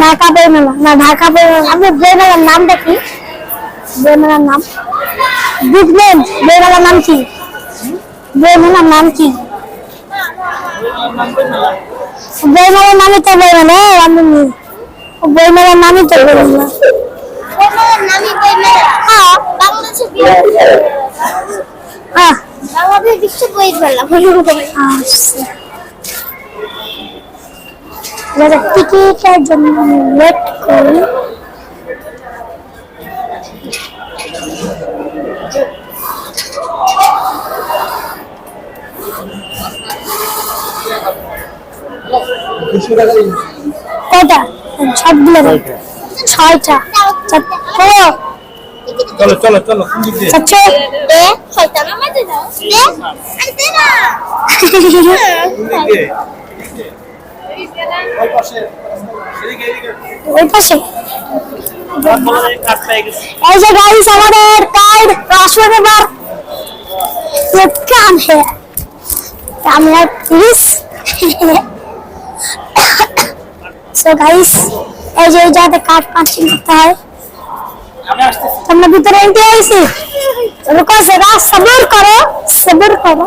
ঢাকা বই মেলা না, ঢাকা বই মেলা। আমি বই মেলার নামটা কি? বই মেলার নাম গুড নেম। বই মেলার নাম কি? বই মেলার নাম কি? বই মেলার নামই তো বই মেলা। আমি বই মেলার নামই তো বই মেলা। হ্যাঁ, বাংলাদেশ বিশ্ব বইয়ের মেলা। যারা টিকিটের জন্য ওয়েট করি, কয়টা? সবগুলো 6টা। চলো চলো চলো কোন দিক দিয়ে? আচ্ছা, শয়তান আমাকে দাও। আরে দে না। কোন দিক দিয়ে? ওই পাশে এদিকে এদিকে ওই পাশে। কাটতে গেছে। এই যে গাইস, আমাদের কার্ড ট্রান্সফার পেপার ये काम है, काम है प्लीज। सो गाइस, এই যে যাতে কার্ড পাঁচিং করতে হয়। আমরা ভিতরে এন্ট্রি হয়েছি। রুকো জরা, সবর করো, সবর করো।